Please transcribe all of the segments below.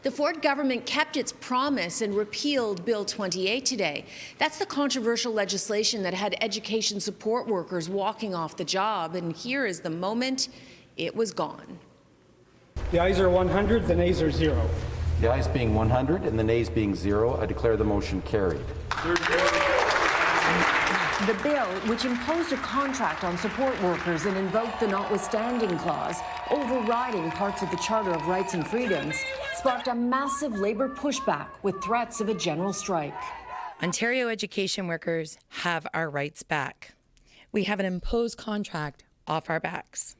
The Ford government kept its promise and repealed Bill 28 today. That's the controversial legislation that had education support workers walking off the job. And here is the moment it was gone. The ayes are 100, the nays are 0. The ayes being 100 and the nays being 0, I declare the motion carried. The bill, which imposed a contract on support workers and invoked the notwithstanding clause, overriding parts of the Charter of Rights and Freedoms, sparked a massive labour pushback with threats of a general strike. Ontario education workers have our rights back. We have an imposed contract off our backs.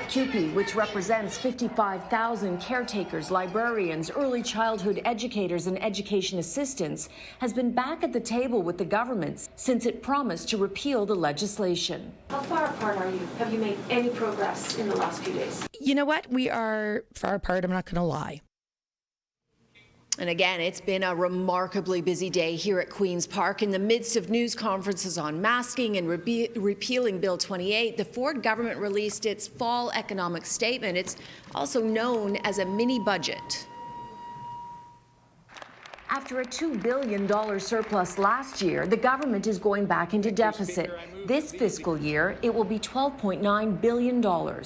CUPE, which represents 55,000 caretakers, librarians, early childhood educators and education assistants, has been back at the table with the government since it promised to repeal the legislation. How far apart are you? Have you made any progress in the last few days? You know what? We are far apart, I'm not going to lie. And again, it's been a remarkably busy day here at Queen's Park. In the midst of news conferences on masking and repealing Bill 28, the Ford government released its fall economic statement. It's also known as a mini budget. After a $2 billion surplus last year, the government is going back into deficit. This fiscal year, it will be $12.9 billion.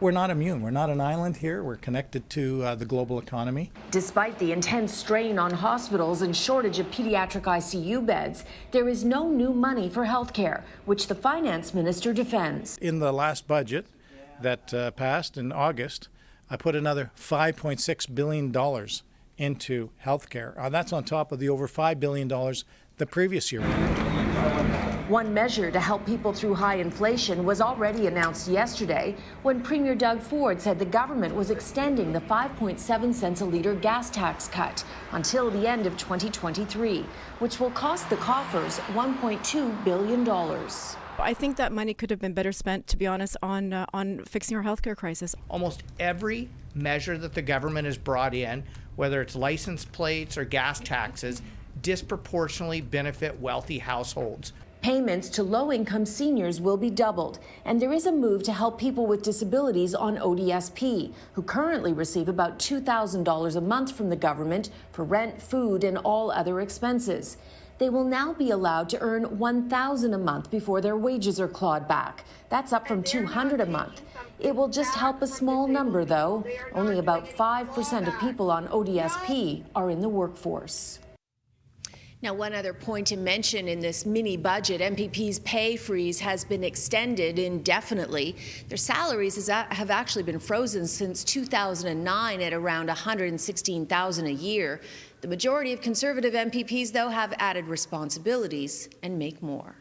We're not immune. We're not an island here. We're connected to the global economy. Despite the intense strain on hospitals and shortage of pediatric ICU beds, there is no new money for health care, which the finance minister defends. In the last budget that passed in August, I put another $5.6 billion into health care. That's on top of the over $5 billion the previous year. One measure to help people through high inflation was already announced yesterday when Premier Doug Ford said the government was extending the 5.7 cents a litre gas tax cut until the end of 2023, which will cost the coffers $1.2 billion. I think that money could have been better spent, to be honest, on fixing our healthcare crisis. Almost every measure that the government has brought in, whether it's license plates or gas taxes, disproportionately benefit wealthy households. Payments to low-income seniors will be doubled, and there is a move to help people with disabilities on ODSP, who currently receive about $2,000 a month from the government for rent, food, and all other expenses. They will now be allowed to earn $1,000 a month before their wages are clawed back. That's up from $200 a month. It will just help a small number, though. Only about 5% of people on ODSP are in the workforce. Now, one other point to mention in this mini budget, MPP's pay freeze has been extended indefinitely. Their salaries have actually been frozen since 2009 at around $116,000 a year. The majority of Conservative MPPs, though, have added responsibilities and make more.